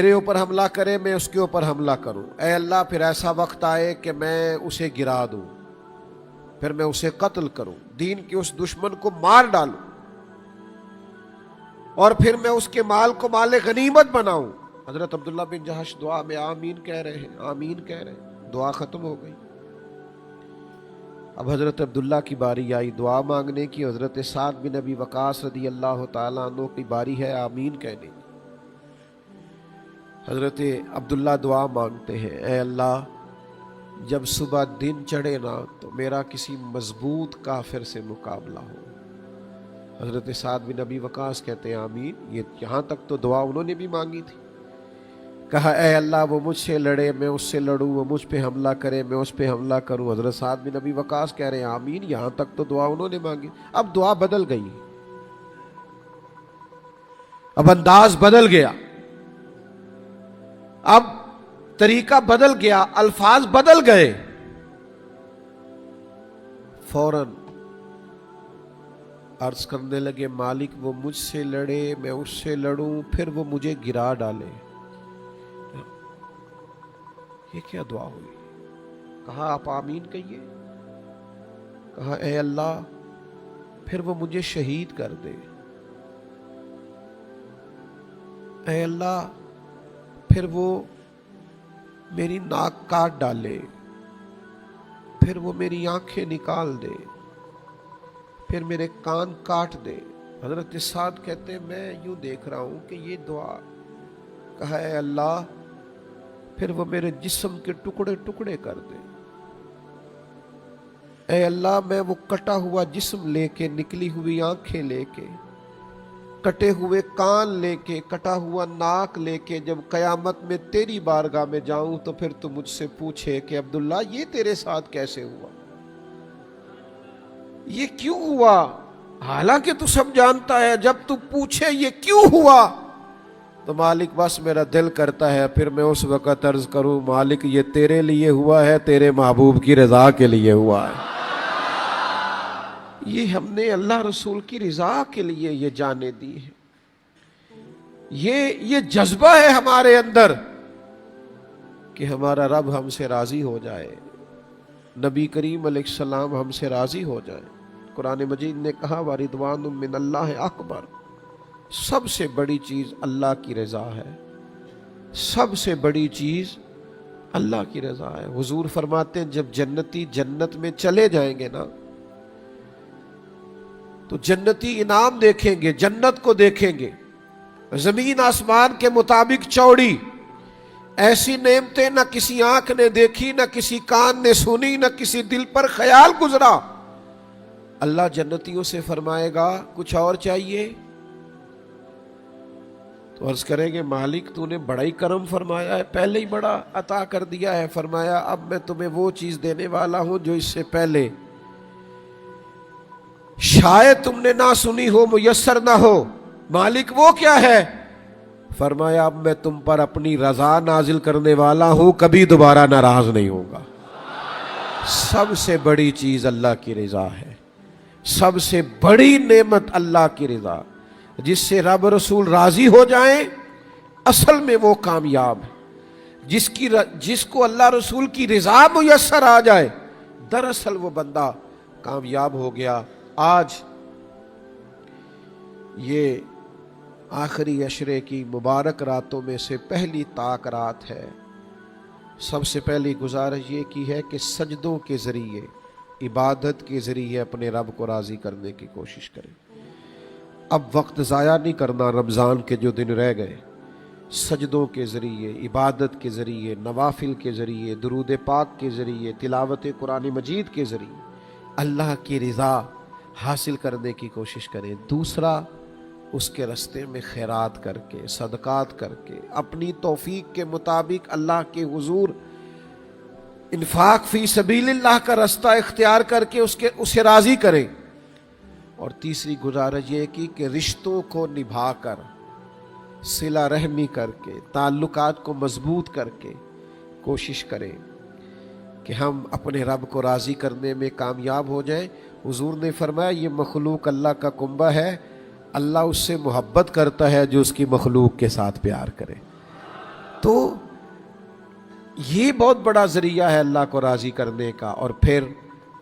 میرے اوپر حملہ کرے میں اس کے اوپر حملہ کروں، اے اللہ پھر ایسا وقت آئے کہ میں اسے گرا دوں، پھر میں اسے قتل کروں، دین کے اس دشمن کو مار ڈالوں، اور پھر میں اس کے مال کو مال غنیمت بناؤں۔ حضرت عبداللہ بن جہش دعا میں آمین کہہ رہے ہیں، آمین کہہ رہے ہیں، دعا ختم ہو گئی۔ اب حضرت عبداللہ کی باری آئی دعا مانگنے کی، حضرت سعد بن ابی وقاص رضی اللہ تعالیٰ عنہ کی باری ہے آمین کہنے کی۔ حضرت عبداللہ دعا مانگتے ہیں، اے اللہ جب صبح دن چڑھے نا تو میرا کسی مضبوط کافر سے مقابلہ ہو۔ حضرت سعد بن ابی وقاص کہتے ہیں آمین۔ یہ یہاں تک تو دعا انہوں نے بھی مانگی تھی، کہا اے اللہ وہ مجھ سے لڑے میں اس سے لڑوں، وہ مجھ پہ حملہ کرے میں اس پہ حملہ کروں۔ حضرت سعد بن ابی وقاص کہہ رہے ہیں آمین۔ یہاں تک تو دعا انہوں نے مانگی، اب دعا بدل گئی، اب انداز بدل گیا، اب طریقہ بدل گیا، الفاظ بدل گئے۔ فوراً عرض کرنے لگے مالک وہ مجھ سے لڑے میں اس سے لڑوں، پھر وہ مجھے گرا ڈالے۔ یہ کیا دعا ہوئی؟ کہا آپ آمین کہیے۔ کہا اے اللہ پھر وہ مجھے شہید کر دے، اے اللہ پھر وہ میری ناک کاٹ ڈالے، پھر وہ میری آنکھیں نکال دے، پھر میرے کان کاٹ دے۔ حضرت سعد کہتے ہیں میں یوں دیکھ رہا ہوں کہ یہ دعا، کہا اے اللہ پھر وہ میرے جسم کے ٹکڑے ٹکڑے کر دے، اے اللہ میں وہ کٹا ہوا جسم لے کے، نکلی ہوئی آنکھیں لے کے، کٹے ہوئے کان لے کے، کٹا ہوا ناک لے کے جب قیامت میں تیری بارگاہ میں جاؤں تو پھر تو مجھ سے پوچھے کہ عبداللہ یہ تیرے ساتھ کیسے ہوا، یہ کیوں ہوا؟ حالانکہ تو سب جانتا ہے، جب تو پوچھے یہ کیوں ہوا تو مالک بس میرا دل کرتا ہے پھر میں اس وقت عرض کروں مالک یہ تیرے لیے ہوا ہے، تیرے محبوب کی رضا کے لیے ہوا ہے۔ یہ ہم نے اللہ رسول کی رضا کے لیے یہ جانیں دی ہیں، یہ جذبہ ہے ہمارے اندر کہ ہمارا رب ہم سے راضی ہو جائے، نبی کریم علیہ السلام ہم سے راضی ہو جائے۔ قرآن مجید نے کہا وَرِضْوَانٌ مِّنَ اللَّهِ اکبر، سب سے بڑی چیز اللہ کی رضا ہے، سب سے بڑی چیز اللہ کی رضا ہے۔ حضور فرماتے ہیں جب جنتی جنت میں چلے جائیں گے نا تو جنتی انعام دیکھیں گے، جنت کو دیکھیں گے زمین آسمان کے مطابق چوڑی، ایسی نعمتیں نہ کسی آنکھ نے دیکھی، نہ کسی کان نے سنی، نہ کسی دل پر خیال گزرا۔ اللہ جنتیوں سے فرمائے گا کچھ اور چاہیے؟ تو عرض کریں گے مالک تو نے بڑا ہی کرم فرمایا ہے، پہلے ہی بڑا عطا کر دیا ہے۔ فرمایا اب میں تمہیں وہ چیز دینے والا ہوں جو اس سے پہلے شاید تم نے نہ سنی ہو، میسر نہ ہو۔ مالک وہ کیا ہے؟ فرمایا اب میں تم پر اپنی رضا نازل کرنے والا ہوں، کبھی دوبارہ ناراض نہیں ہوگا۔ سب سے بڑی چیز اللہ کی رضا ہے، سب سے بڑی نعمت اللہ کی رضا، جس سے رب رسول راضی ہو جائیں اصل میں وہ کامیاب ہے۔ جس کو اللہ رسول کی رضا میسر آ جائے دراصل وہ بندہ کامیاب ہو گیا۔ آج یہ آخری عشرے کی مبارک راتوں میں سے پہلی طاق رات ہے۔ سب سے پہلی گزارش یہ کی ہے کہ سجدوں کے ذریعے، عبادت کے ذریعے اپنے رب کو راضی کرنے کی کوشش کریں۔ اب وقت ضائع نہیں کرنا، رمضان کے جو دن رہ گئے سجدوں کے ذریعے، عبادت کے ذریعے، نوافل کے ذریعے، درود پاک کے ذریعے، تلاوت قرآن مجید کے ذریعے اللہ کی رضا حاصل کرنے کی کوشش کریں۔ دوسرا اس کے راستے میں خیرات کر کے، صدقات کر کے، اپنی توفیق کے مطابق اللہ کے حضور انفاق فی سبیل اللہ کا راستہ اختیار کر کے اسے راضی کریں۔ اور تیسری گزارش یہ کی کہ رشتوں کو نبھا کر، صلہ رحمی کر کے، تعلقات کو مضبوط کر کے کوشش کریں کہ ہم اپنے رب کو راضی کرنے میں کامیاب ہو جائیں۔ حضور نے فرمایا یہ مخلوق اللہ کا کنبہ ہے، اللہ اس سے محبت کرتا ہے جو اس کی مخلوق کے ساتھ پیار کرے۔ تو یہ بہت بڑا ذریعہ ہے اللہ کو راضی کرنے کا. اور پھر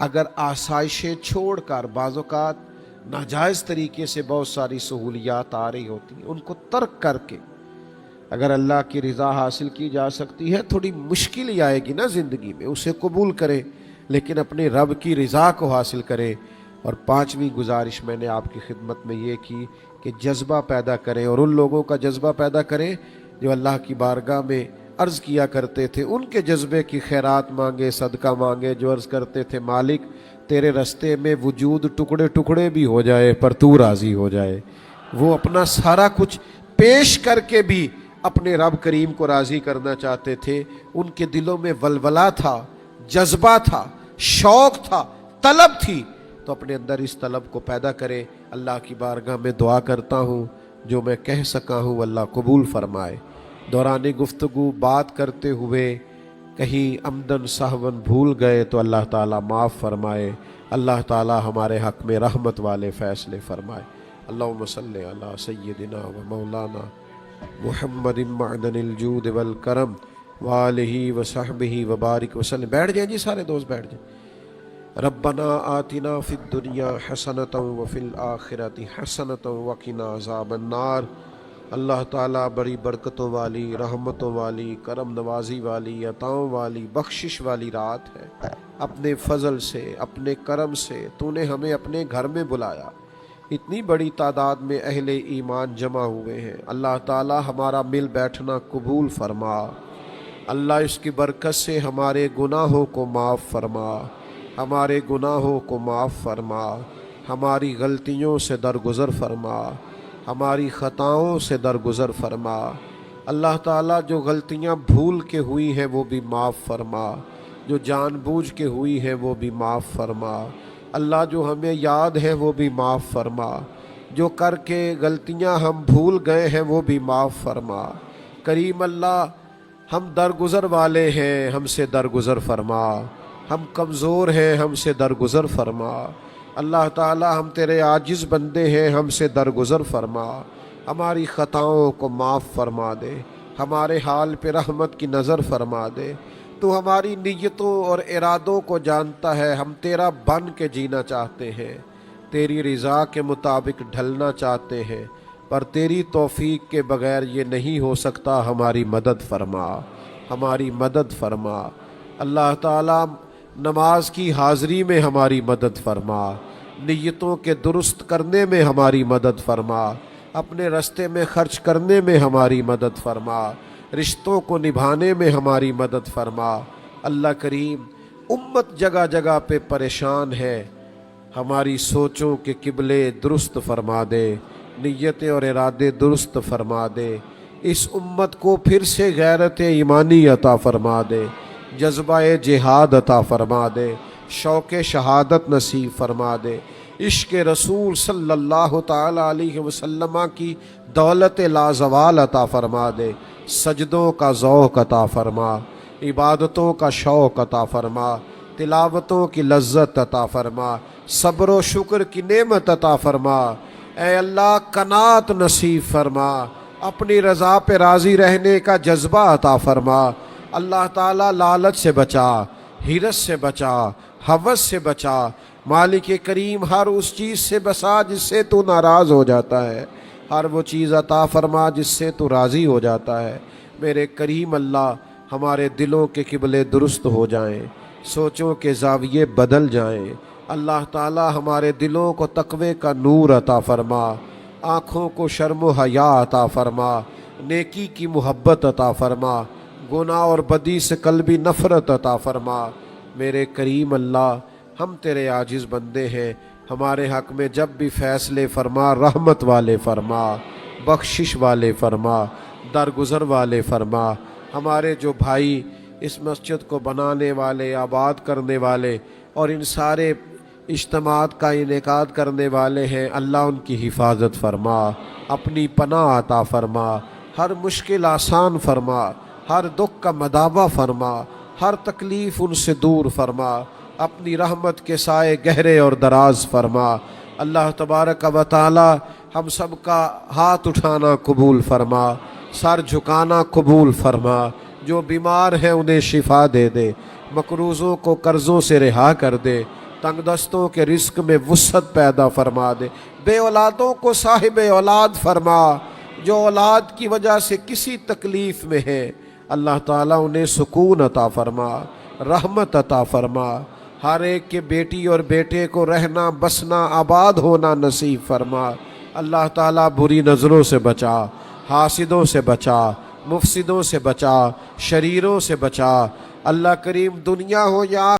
اگر آسائشیں چھوڑ کر بعض اوقات ناجائز طریقے سے بہت ساری سہولیات آ رہی ہوتی ہیں، ان کو ترک کر کے اگر اللہ کی رضا حاصل کی جا سکتی ہے، تھوڑی مشکل ہی آئے گی نا زندگی میں، اسے قبول کرے لیکن اپنے رب کی رضا کو حاصل کرے. اور پانچویں گزارش میں نے آپ کی خدمت میں یہ کی کہ جذبہ پیدا کریں، اور ان لوگوں کا جذبہ پیدا کریں جو اللہ کی بارگاہ میں عرض کیا کرتے تھے، ان کے جذبے کی خیرات مانگے، صدقہ مانگے، جو عرض کرتے تھے مالک تیرے رستے میں وجود ٹکڑے ٹکڑے بھی ہو جائے پر تو راضی ہو جائے. وہ اپنا سارا کچھ پیش کر کے بھی اپنے رب کریم کو راضی کرنا چاہتے تھے. ان کے دلوں میں ولولہ تھا، جذبہ تھا، شوق تھا، طلب تھی. تو اپنے اندر اس طلب کو پیدا کرے. اللہ کی بارگاہ میں دعا کرتا ہوں جو میں کہہ سکا ہوں اللہ قبول فرمائے. دوران گفتگو بات کرتے ہوئے کہیں عمدن سہون بھول گئے تو اللہ تعالیٰ معاف فرمائے. اللہ تعالیٰ ہمارے حق میں رحمت والے فیصلے فرمائے. اللہم صلی علی سیدنا و مولانا محمد معدن الجود والکرم وآلہ وصحبہ وبارک وسلم. بیٹھ جائیں جی سارے دوست بیٹھ جائیں. ربنا آتنا فی الدنیا حسنۃ وفی الآخرۃ حسنۃ وقنا عذاب النار. اللہ تعالیٰ بڑی برکتوں والی، رحمتوں والی، کرم نوازی والی، عطاؤں والی، بخشش والی رات ہے. اپنے فضل سے، اپنے کرم سے تو نے ہمیں اپنے گھر میں بلایا. اتنی بڑی تعداد میں اہل ایمان جمع ہوئے ہیں. اللہ تعالیٰ ہمارا مل بیٹھنا قبول فرما. اللہ اس کی برکت سے ہمارے گناہوں کو معاف فرما، ہمارے گناہوں کو معاف فرما، ہماری غلطیوں سے درگزر فرما، ہماری خطاؤں سے درگزر فرما. اللہ تعالیٰ جو غلطیاں بھول کے ہوئی ہیں وہ بھی معاف فرما، جو جان بوجھ کے ہوئی ہیں وہ بھی معاف فرما. اللہ جو ہمیں یاد ہے وہ بھی معاف فرما، جو کر کے غلطیاں ہم بھول گئے ہیں وہ بھی معاف فرما. کریم اللہ ہم درگزر والے ہیں، ہم سے درگزر فرما. ہم کمزور ہیں، ہم سے درگزر فرما. اللہ تعالی ہم تیرے عاجز بندے ہیں، ہم سے درگزر فرما. ہماری خطاؤں کو معاف فرما دے، ہمارے حال پہ رحمت کی نظر فرما دے. تو ہماری نیتوں اور ارادوں کو جانتا ہے. ہم تیرا بن کے جینا چاہتے ہیں، تیری رضا کے مطابق ڈھلنا چاہتے ہیں، پر تیری توفیق کے بغیر یہ نہیں ہو سکتا. ہماری مدد فرما، ہماری مدد فرما. اللہ تعالیٰ نماز کی حاضری میں ہماری مدد فرما، نیتوں کے درست کرنے میں ہماری مدد فرما، اپنے رستے میں خرچ کرنے میں ہماری مدد فرما، رشتوں کو نبھانے میں ہماری مدد فرما. اللہ کریم امت جگہ جگہ پہ پریشان ہے، ہماری سوچوں کے قبلے درست فرما دے، نیتیں اور ارادے درست فرما دے. اس امت کو پھر سے غیرت ایمانی عطا فرما دے، جذبہ جہاد عطا فرما دے، شوق شہادت نصیب فرما دے. عشق رسول صلی اللہ تعالی علیہ وسلم کی دولت لازوال عطا فرما دے. سجدوں کا ذوق عطا فرما، عبادتوں کا شوق عطا فرما، تلاوتوں کی لذت عطا فرما، صبر و شکر کی نعمت عطا فرما. اے اللہ قناعت نصیب فرما، اپنی رضا پہ راضی رہنے کا جذبہ عطا فرما. اللہ تعالیٰ لالچ سے بچا، حرص سے بچا، ہوس سے بچا. مالک کریم ہر اس چیز سے بچا جس سے تو ناراض ہو جاتا ہے، ہر وہ چیز عطا فرما جس سے تو راضی ہو جاتا ہے. میرے کریم اللہ ہمارے دلوں کے قبلے درست ہو جائیں، سوچوں کے زاویے بدل جائیں. اللہ تعالیٰ ہمارے دلوں کو تقوی کا نور عطا فرما، آنکھوں کو شرم و حیا عطا فرما، نیکی کی محبت عطا فرما، گناہ اور بدی سے قلبی نفرت عطا فرما. میرے کریم اللہ ہم تیرے عاجز بندے ہیں، ہمارے حق میں جب بھی فیصلے فرما، رحمت والے فرما، بخشش والے فرما، درگزر والے فرما. ہمارے جو بھائی اس مسجد کو بنانے والے، آباد کرنے والے اور ان سارے اجتماعات کا انعقاد کرنے والے ہیں، اللہ ان کی حفاظت فرما، اپنی پناہ عطا فرما، ہر مشکل آسان فرما، ہر دکھ کا مداوع فرما، ہر تکلیف ان سے دور فرما. اپنی رحمت کے سائے گہرے اور دراز فرما. اللہ تبارک و تعالی ہم سب کا ہاتھ اٹھانا قبول فرما. سر جھکانا قبول فرما، جو بیمار ہیں انہیں شفا دے دے، مقروضوں کو قرضوں سے رہا کر دے، تنگ دستوں کے رزق میں وسعت پیدا فرما دے، بے اولادوں کو صاحب اولاد فرما، جو اولاد کی وجہ سے کسی تکلیف میں ہے اللہ تعالیٰ انہیں سکون عطا فرما، رحمت عطا فرما، ہر ایک کے بیٹی اور بیٹے کو رہنا بسنا آباد ہونا نصیب فرما۔ اللہ تعالیٰ بری نظروں سے بچا، حاسدوں سے بچا، مفسدوں سے بچا، شریروں سے بچا۔ اللہ کریم دنیا ہو یا